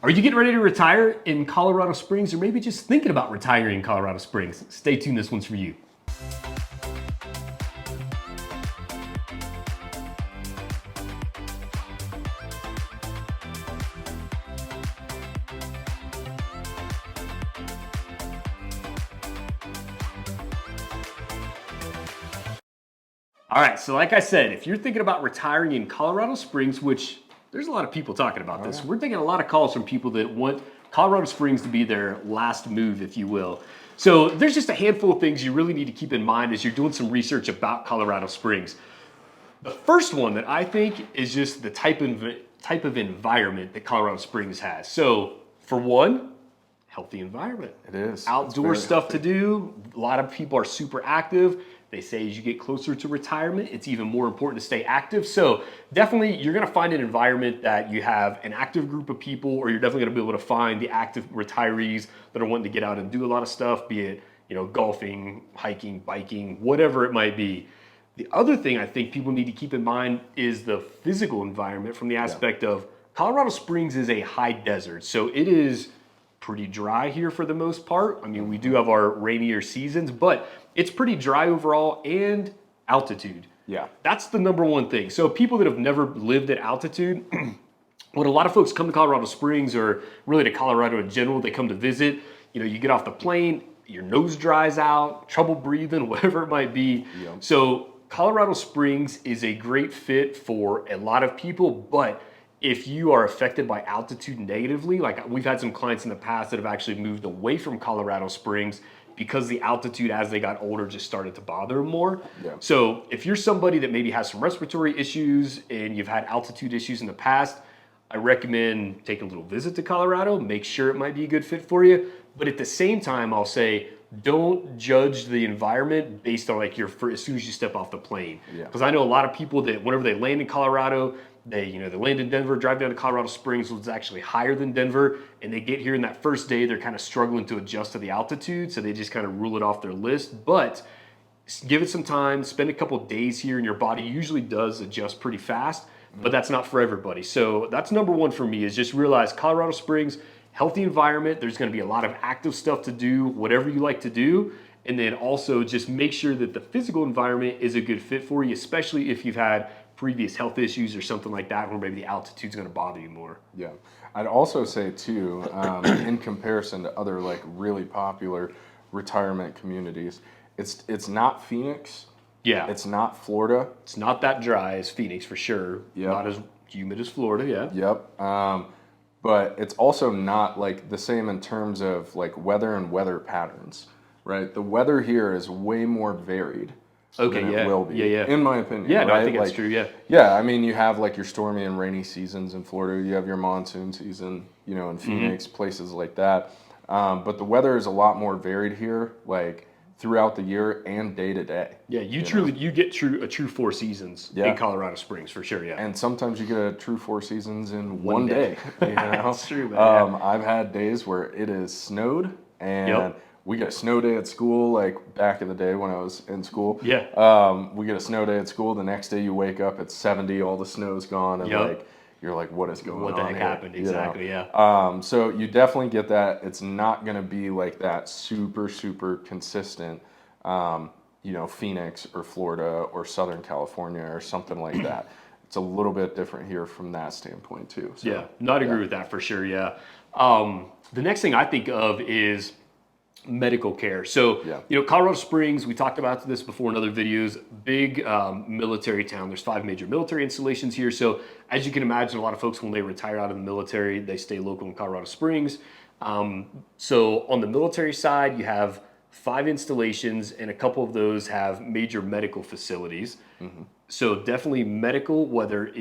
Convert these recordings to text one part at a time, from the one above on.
Are you getting ready to retire in Colorado Springs, or maybe just thinking about retiring in Colorado Springs? Stay tuned, this one's for you. All right, so like I said, if you're thinking about retiring in Colorado Springs, which there's a lot of people talking about this, we're taking a lot of calls from people that want Colorado Springs to be their last move, if you will. So there's just a handful of things you really need to keep in mind as you're doing some research about Colorado Springs. The first one that I think is just the type of environment that Colorado Springs has. So for one, healthy environment. It is. Outdoor stuff to do. A lot of people are super active. They say as you get closer to retirement, it's even more important to stay active. So definitely you're gonna find an environment that you have an active group of people, or you're definitely gonna be able to find the active retirees that are wanting to get out and do a lot of stuff, be it, you know, golfing, hiking, biking, whatever it might be. The other thing I think people need to keep in mind is the physical environment from the aspect of Colorado Springs is a high desert. So it is pretty dry here for the most part. I mean, we do have our rainier seasons, but it's pretty dry overall, and altitude. Yeah. That's the number one thing. So people that have never lived at altitude, when a lot of folks come to Colorado Springs, or really to Colorado in general, they come to visit, you know, you get off the plane, your nose dries out, trouble breathing, whatever it might be. Yep. So Colorado Springs is a great fit for a lot of people, but if you are affected by altitude negatively, like we've had some clients in the past that have actually moved away from Colorado Springs because the altitude as they got older just started to bother them more. Yeah. So if you're somebody that maybe has some respiratory issues and you've had altitude issues in the past, I recommend taking a little visit to Colorado, make sure it might be a good fit for you. But at the same time, I'll say, don't judge the environment based on like as soon as you step off the plane. Because I know a lot of people that whenever they land in Colorado, they land in Denver, drive down to Colorado Springs, which is actually higher than Denver, and they get here in that first day, they're kind of struggling to adjust to the altitude, so they just kind of rule it off their list. But give it some time, spend a couple days here, and your body usually does adjust pretty fast, but that's not for everybody. So that's number one for me, is just realize Colorado Springs, healthy environment, there's gonna be a lot of active stuff to do, whatever you like to do, and then also just make sure that the physical environment is a good fit for you, especially if you've had previous health issues or something like that, where maybe the altitude's going to bother you more. Yeah, I'd also say too, in comparison to other like really popular retirement communities, it's not Phoenix. Yeah, it's not Florida. It's not that dry as Phoenix for sure. Yep. Not as humid as Florida. Yeah. Yep. But it's also not like the same in terms of like weather and weather patterns, right? The weather here is way more varied. Okay, than yeah. It will be, Yeah. in my opinion. Yeah, right? no, I think like, that's true, yeah. Yeah, I mean, you have like your stormy and rainy seasons in Florida. You have your monsoon season, you know, in Phoenix, places like that. But the weather is a lot more varied here, like throughout the year and day to day. Yeah, you get a true 4 seasons in Colorado Springs for sure, yeah. And sometimes you get a true 4 seasons in one day. You know? That's true, man. I've had days where it has snowed and we get a snow day at school, like back in the day when I was in school. Yeah. We get a snow day at school. The next day you wake up, it's 70, all the snow's gone, and like you're like, what is going on? What the heck here? happened? Exactly, you know? So you definitely get that. It's not going to be like that super consistent, you know, Phoenix or Florida or Southern California or something like that. It's a little bit different here from that standpoint too. So, yeah, no, I'd agree with that for sure, yeah. The next thing I think of is medical care. So, you know, Colorado Springs, we talked about this before in other videos, big military town. There's 5 major military installations here. So as you can imagine, a lot of folks, when they retire out of the military, they stay local in Colorado Springs. So on the military side, you have 5 installations, and a couple of those have major medical facilities. So definitely medical, whether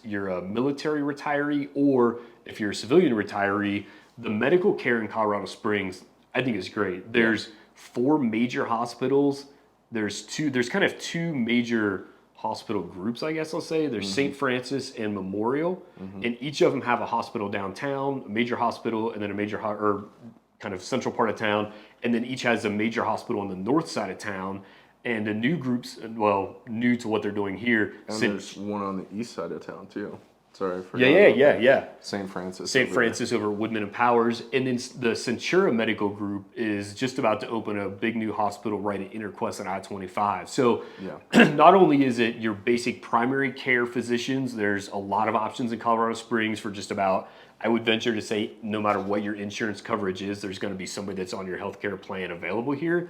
you're a military retiree or if you're a civilian retiree, the medical care in Colorado Springs, I think is great. There's 4 major hospitals. There's kind of 2 major hospital groups, I guess I'll say. There's St. Francis and Memorial, and each of them have a hospital downtown, a major hospital, and then a major or kind of central part of town, and then each has a major hospital on the north side of town. And the new groups, well, new to what they're doing here. And there's one on the east side of town too. Sorry, I forgot. Yeah. St. Francis. St. Francis over Woodman and Powers. And then the Centura Medical Group is just about to open a big new hospital right at Interquest and I-25. So not only is it your basic primary care physicians, there's a lot of options in Colorado Springs for just about, I would venture to say, no matter what your insurance coverage is, there's going to be somebody that's on your healthcare plan available here.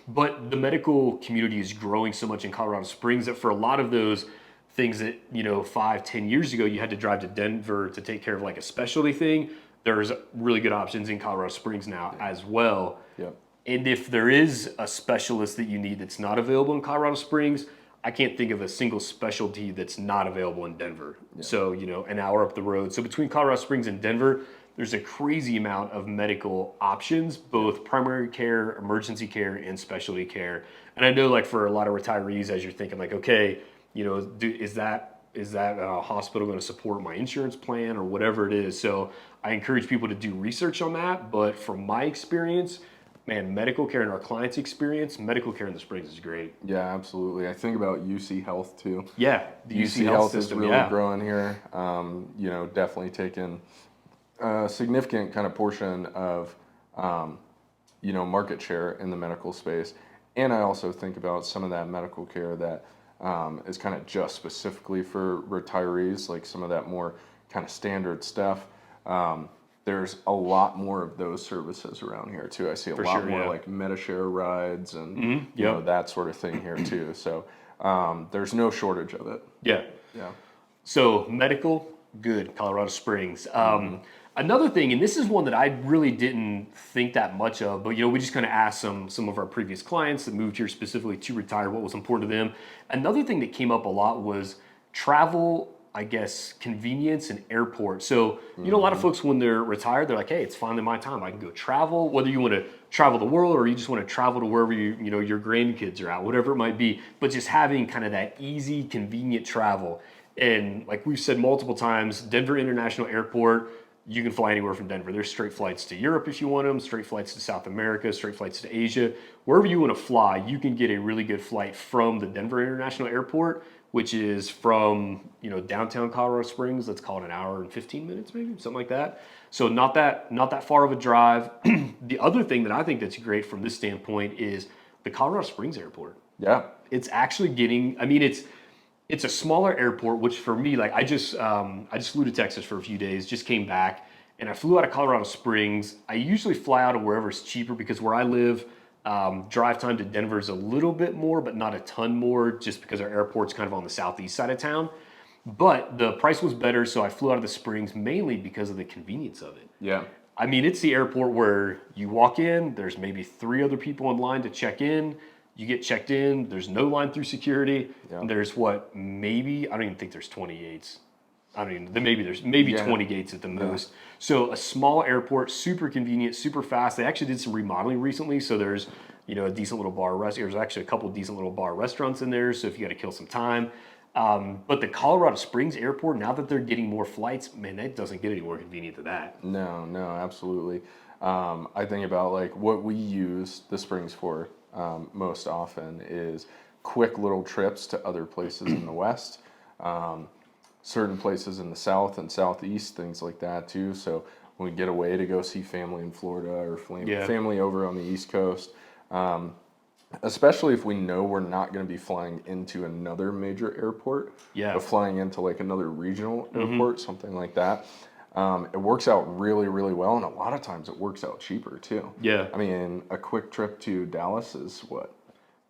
But the medical community is growing so much in Colorado Springs that for a lot of those things that, 5-10 years ago, you had to drive to Denver to take care of like a specialty thing. There's really good options in Colorado Springs now as well. Yep. And if there is a specialist that you need that's not available in Colorado Springs, I can't think of a single specialty that's not available in Denver. Yep. So, an hour up the road. So between Colorado Springs and Denver, there's a crazy amount of medical options, both primary care, emergency care, and specialty care. And I know like for a lot of retirees, as you're thinking like, okay, is that hospital going to support my insurance plan or whatever it is? So I encourage people to do research on that. But from my experience, man, medical care and our clients' experience, medical care in the Springs is great. Yeah, absolutely. I think about UC Health too. Yeah, the UC Health system is really growing here. Definitely taking a significant kind of portion of, market share in the medical space. And I also think about some of that medical care that is kind of just specifically for retirees, like some of that more kind of standard stuff. There's a lot more of those services around here too. I see a lot more like MediShare rides and that sort of thing here too. So there's no shortage of it. Yeah. So medical, good, Colorado Springs. Another thing, and this is one that I really didn't think that much of, but we just kind of asked some of our previous clients that moved here specifically to retire what was important to them. Another thing that came up a lot was travel, I guess, convenience and airport. So, a lot of folks when they're retired, they're like, hey, it's finally my time. I can go travel, whether you want to travel the world or you just want to travel to wherever your grandkids are at, whatever it might be. But just having kind of that easy, convenient travel. And like we've said multiple times, Denver International Airport, you can fly anywhere from Denver. There's straight flights to Europe if you want them, straight flights to South America, straight flights to Asia. Wherever you want to fly, you can get a really good flight from the Denver International Airport, which is from downtown Colorado Springs. Let's call it an hour and 15 minutes, maybe something like that. So not that far of a drive. The other thing that I think that's great from this standpoint is the Colorado Springs Airport. Yeah, it's actually getting. I mean, it's a smaller airport, which for me, like I just flew to Texas for a few days, just came back, and I flew out of Colorado Springs. I usually fly out of wherever it's cheaper because where I live, drive time to Denver is a little bit more, but not a ton more, just because our airport's kind of on the southeast side of town. But the price was better, so I flew out of the Springs mainly because of the convenience of it. Yeah. I mean, it's the airport where you walk in, there's maybe 3 other people in line to check in. You get checked in, there's no line through security. Yeah. There's I don't even think there's 20 gates. There's 20 gates at the most. So a small airport, super convenient, super fast. They actually did some remodeling recently, so there's a decent little bar restaurant. There's actually a couple of decent little bar restaurants in there, so if you got to kill some time. But the Colorado Springs Airport, now that they're getting more flights, man, that doesn't get any more convenient than that. No, absolutely. I think about like what we use the Springs for most often is quick little trips to other places in the West, certain places in the South and Southeast, things like that too. So when we get away to go see family in Florida or family over on the East Coast, especially if we know we're not going to be flying into another major airport, but flying into like another regional airport, something like that. It works out really, really well, and a lot of times it works out cheaper too. Yeah. I mean, a quick trip to Dallas is what?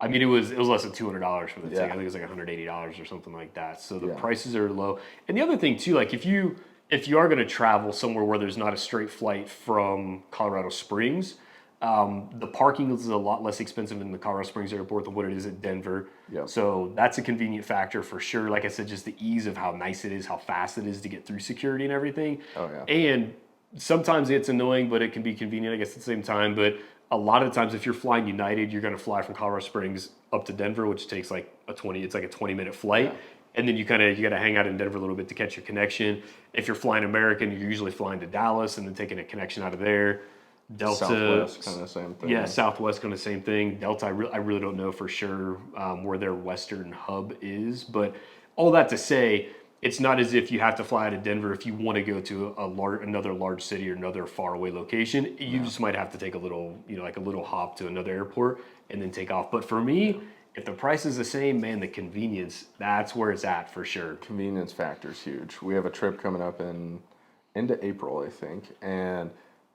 I mean, it was less than $200 for the ticket. I think it was like $180 or something like that. So the prices are low. And the other thing too, like if you are going to travel somewhere where there's not a straight flight from Colorado Springs, the parking is a lot less expensive in the Colorado Springs Airport than what it is at Denver. Yep. So that's a convenient factor for sure. Like I said, just the ease of how nice it is, how fast it is to get through security and everything. Oh, yeah. And sometimes it's annoying, but it can be convenient, I guess, at the same time. But a lot of the times, if you're flying United, you're going to fly from Colorado Springs up to Denver, which takes like a 20-minute flight. Yeah. And then you got to hang out in Denver a little bit to catch your connection. If you're flying American, you're usually flying to Dallas and then taking a connection out of there. Delta, Southwest, kind of the same thing. Yeah, Southwest, kind of the same thing. Delta, I really don't know for sure where their Western hub is. But all that to say, it's not as if you have to fly out of Denver if you want to go to another large city or another faraway location. You just might have to take a little, like a little hop to another airport and then take off. But for me, if the price is the same, man, the convenience, that's where it's at for sure. Convenience factor is huge. We have a trip coming up into April, I think, and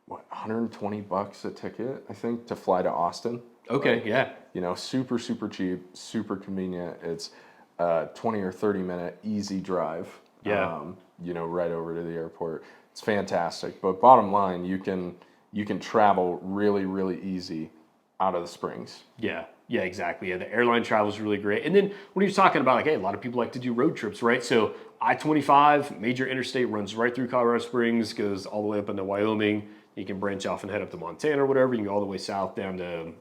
what, $120 a ticket, I think, to fly to Austin. Okay, yeah. Super, super cheap, super convenient. It's 20 or 30 minute easy drive. Yeah. Right over to the airport. It's fantastic. But bottom line, you can travel really, really easy out of the Springs. Yeah, exactly. Yeah, the airline travel is really great. And then when you're talking about a lot of people like to do road trips, right? So I-25, major interstate, runs right through Colorado Springs, goes all the way up into Wyoming. You can branch off and head up to Montana or whatever. You can go all the way south down to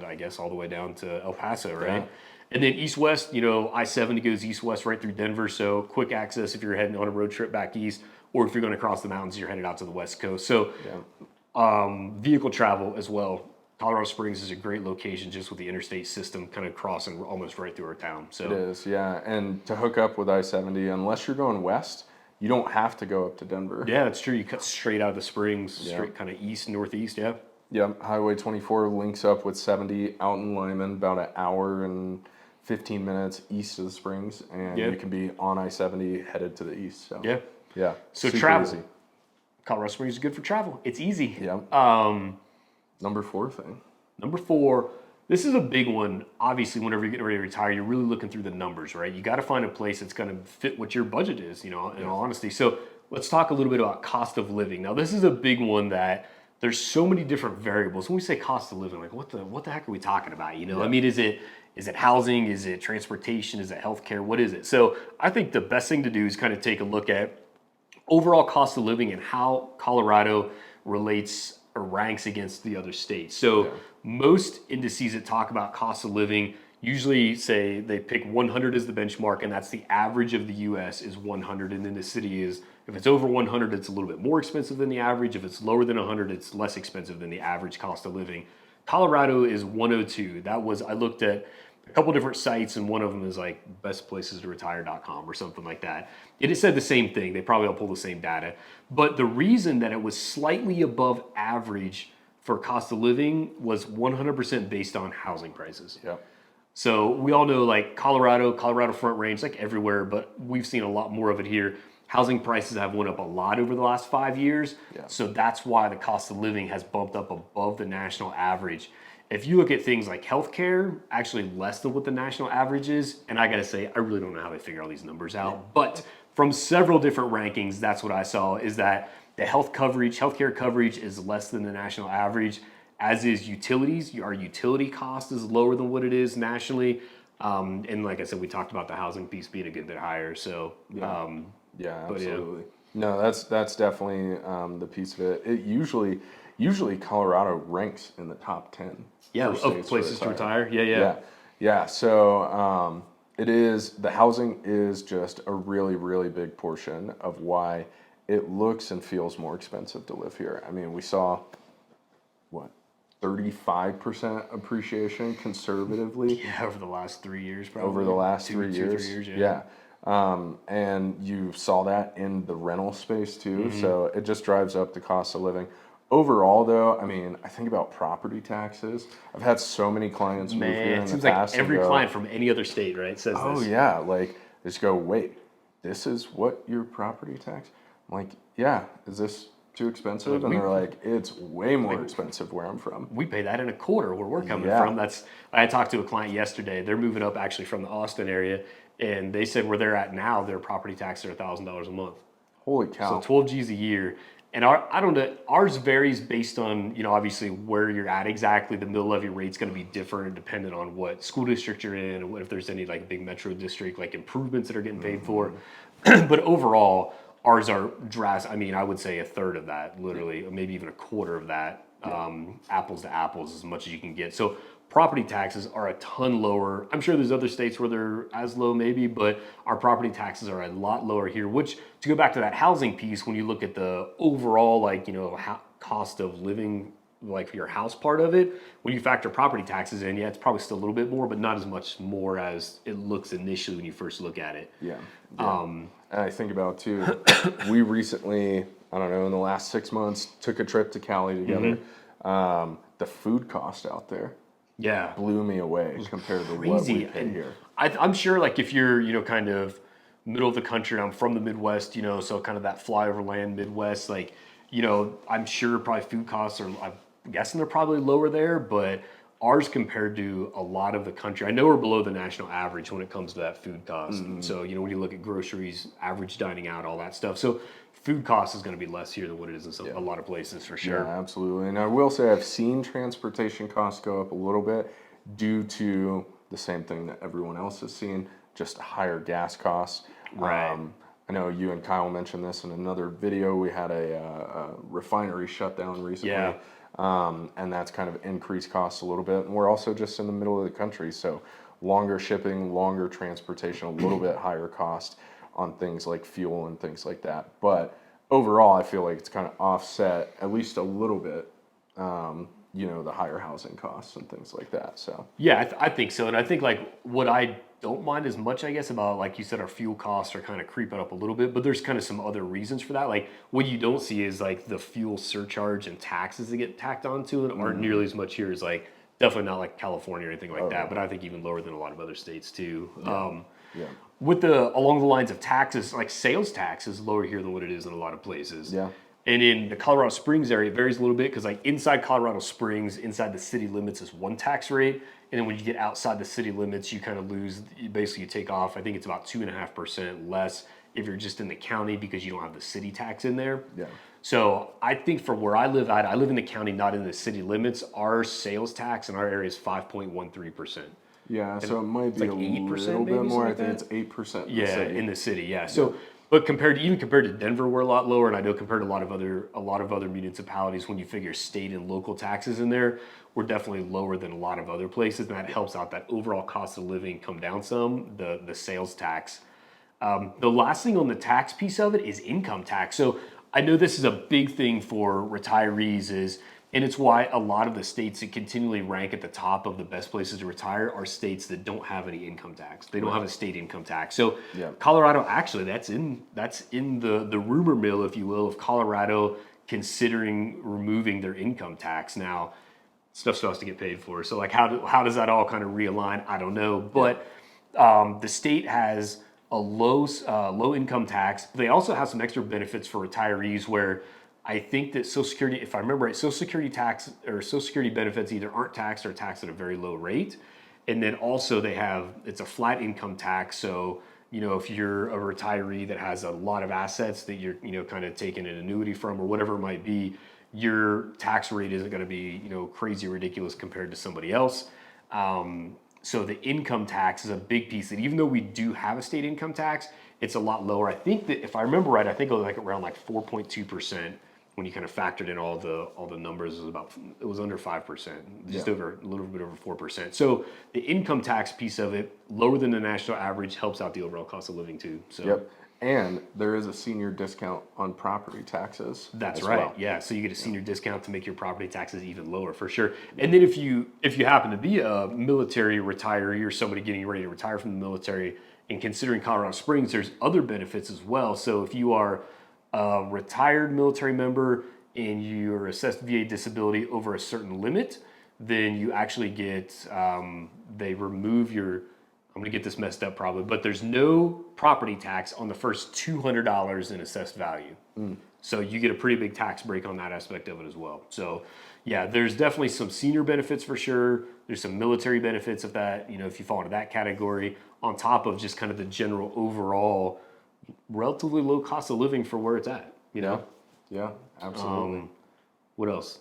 I guess all the way down to El Paso, right? Yeah. And then east-west, I-70 goes east-west right through Denver, so quick access if you're heading on a road trip back east, or if you're going to cross the mountains, you're headed out to the west coast. So vehicle travel as well. Colorado Springs is a great location just with the interstate system kind of crossing almost right through our town. So it is, yeah. And to hook up with I-70, unless you're going west, you don't have to go up to Denver. Yeah, that's true. You cut straight out of the Springs, straight kind of east, northeast, yeah. Yep, Highway 24 links up with 70 out in Lyman, about an hour and 15 minutes east of the Springs, and you can be on I-70 headed to the east. So yeah. So travel. Easy. Colorado Springs is good for travel. It's easy. Yeah. Number 4 thing. Number 4. This is a big one. Obviously, whenever you're getting ready to retire, you're really looking through the numbers, right? You got to find a place that's going to fit what your budget is, in all honesty. So let's talk a little bit about cost of living. Now, this is a big one that there's so many different variables. When we say cost of living, like what the heck are we talking about? I mean, is it housing? Is it transportation? Is it healthcare? What is it? So I think the best thing to do is kind of take a look at overall cost of living and how Colorado relates or ranks against the other states. So most indices that talk about cost of living usually say they pick 100 as the benchmark, and that's the average of the U.S. is 100, and then the city is, if it's over 100, it's a little bit more expensive than the average. If it's lower than 100, it's less expensive than the average cost of living. Colorado is 102. I looked at a couple different sites, and one of them is like bestplacestoretire.com or something like that. It said the same thing. They probably all pull the same data. But the reason that it was slightly above average for cost of living was 100% based on housing prices. Yep. So we all know Colorado Front Range, everywhere, but we've seen a lot more of it here. Housing prices have went up a lot over the last 5 years. Yeah. So that's why the cost of living has bumped up above the national average. If you look at things like healthcare, actually less than what the national average is. And I got to say, I really don't know how they figure all these numbers out. Yeah. But from several different rankings, that's what I saw, is that the healthcare coverage is less than the national average, as is utilities. Our utility cost is lower than what it is nationally. And like I said, we talked about the housing piece being a good bit higher. So, yeah, absolutely. No, that's definitely the piece of it. It usually Colorado ranks in the top 10. Yeah, of places to retire. Yeah. So it is, the housing is just a really, really big portion of why it looks and feels more expensive to live here. I mean, we saw 35% appreciation conservatively. Yeah, over the last 3 years, probably. Over the last 3 years. 3 years, yeah. And you saw that in the rental space too. Mm-hmm. So it just drives up the cost of living. Overall, though, I mean, I think about property taxes. I've had so many clients move here in the past. It seems like every client from any other state, right, says this. Oh, yeah. They just go, wait, this is what your property tax? I'm like, yeah, is this too expensive? And they're like, it's way more expensive where I'm from. We pay that in a quarter where we're coming from. I talked to a client yesterday. They're moving up actually from the Austin area, and they said where they're at now, their property taxes are $1,000 a month. Holy cow. So 12 G's a year. And ours varies based on, obviously where you're at exactly. The middle levy rate's going to be different depending on what school district you're in, and what if there's any big metro district improvements that are getting paid for. But overall, ours are drastic. I mean, I would say a third of that, literally, or maybe even a quarter of that, apples to apples, as much as you can get. So property taxes are a ton lower. I'm sure there's other states where they're as low maybe, but our property taxes are a lot lower here, which, to go back to that housing piece, when you look at the overall, cost of living, for your house part of it, when you factor property taxes in, it's probably still a little bit more, but not as much more as it looks initially when you first look at it. Yeah. And I think about too, we recently, I don't know, in the last 6 months, took a trip to Cali together. The food cost out there Yeah. blew me away compared to what we Crazy. pay And here. I'm sure like if you're, kind of middle of the country, and I'm from the Midwest, so kind of that flyover land Midwest, like, I'm sure probably food costs are, I'm guessing they're probably lower there, but ours compared to a lot of the country, I know we're below the national average when it comes to that food cost. So, when you look at groceries, average dining out, all that stuff. So food cost is going to be less here than what it is in a lot of places for sure. Yeah, absolutely. And I will say I've seen transportation costs go up a little bit due to the same thing that everyone else has seen, just higher gas costs. Right. I know you and Kyle mentioned this in another video. We had a refinery shutdown recently. Yeah. And that's kind of increased costs a little bit. And we're also just in the middle of the country. So longer shipping, longer transportation, a little bit higher cost on things like fuel and things like that. But overall, I feel like it's kind of offset at least a little bit, the higher housing costs and things like that. So Yeah, I think so. And I think like what I don't mind as much, I guess, about like you said, our fuel costs are kind of creeping up a little bit, but there's kind of some other reasons for that. Like what you don't see is like the fuel surcharge and taxes that get tacked onto it aren't nearly as much here as like definitely not like California or anything like that, but I think even lower than a lot of other states too. With along the lines of taxes, like sales tax is lower here than what it is in a lot of places. Yeah. And in the Colorado Springs area, it varies a little bit because like inside Colorado Springs, inside the city limits is one tax rate. And then when you get outside the city limits, you kind of lose, basically you take off, I think it's about 2.5% less if you're just in the county because you don't have the city tax in there. Yeah. So I think for where I live at, I live in the county, not in the city limits. Our sales tax in our area is 5.13%. Yeah, so it might be like 8% little bit maybe, more. I something think like it's 8%. Yeah, in the city, yeah. So, but compared to Denver, we're a lot lower, and I know compared to a lot of other municipalities, when you figure state and local taxes in there, we're definitely lower than a lot of other places, and that helps out that overall cost of living come down some. The sales tax. The last thing on the tax piece of it is income tax. So I know this is a big thing for retirees and it's why a lot of the states that continually rank at the top of the best places to retire are states that don't have any income tax. They don't have a state income tax. So Colorado, actually, that's in the rumor mill, if you will, of Colorado considering removing their income tax. Now, stuff's supposed to get paid for. So like how does that all kind of realign? I don't know. But the state has a low income tax. They also have some extra benefits for retirees where I think that Social Security, if I remember right, Social Security tax or Social Security benefits either aren't taxed or taxed at a very low rate. And then also it's a flat income tax. So, if you're a retiree that has a lot of assets that you're, kind of taking an annuity from or whatever it might be, your tax rate isn't going to be, crazy ridiculous compared to somebody else. So the income tax is a big piece that even though we do have a state income tax, it's a lot lower. I think that if I remember right, I think it was like around like 4.2%. When you kind of factored in all the numbers, it was under 5%, just over a little bit over 4%. So the income tax piece of it, lower than the national average, helps out the overall cost of living too. So and there is a senior discount on property taxes. That's right. Well. Yeah, so you get a senior discount to make your property taxes even lower for sure. And then if you happen to be a military retiree or somebody getting ready to retire from the military, and considering Colorado Springs, there's other benefits as well. So if you are a retired military member and you're assessed VA disability over a certain limit, then you actually get, they remove your, I'm gonna get this messed up probably, but there's no property tax on the first $200 in assessed value. So you get a pretty big tax break on that aspect of it as well. So yeah, there's definitely some senior benefits for sure. There's some military benefits of that, if you fall into that category, on top of just kind of the general overall relatively low cost of living for where it's at, Yeah, absolutely. What else?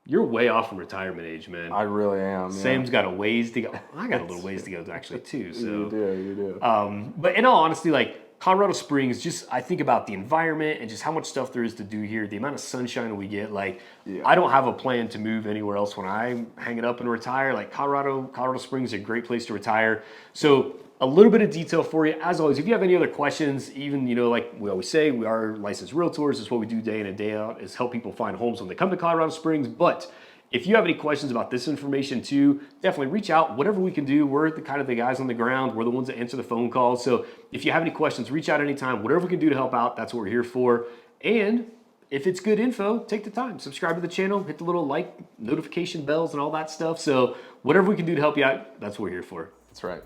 You're way off from retirement age, man. I really am. Sam's got a ways to go. I got a little ways to go actually too. So you do. But in all honesty, like Colorado Springs, just I think about the environment and just how much stuff there is to do here, the amount of sunshine we get. Like I don't have a plan to move anywhere else when I hang it up and retire. Like Colorado Springs is a great place to retire. So a little bit of detail for you. As always, if you have any other questions, even, like we always say, we are licensed realtors. It's what we do day in and day out is help people find homes when they come to Colorado Springs. But If you have any questions about this information too, definitely reach out. Whatever we can do, we're the kind of the guys on the ground. We're the ones that answer the phone calls. So if you have any questions, reach out anytime. Whatever we can do to help out, that's what we're here for. And if it's good info, take the time. Subscribe to the channel, hit the little notification bells and all that stuff. So whatever we can do to help you out, that's what we're here for. That's right.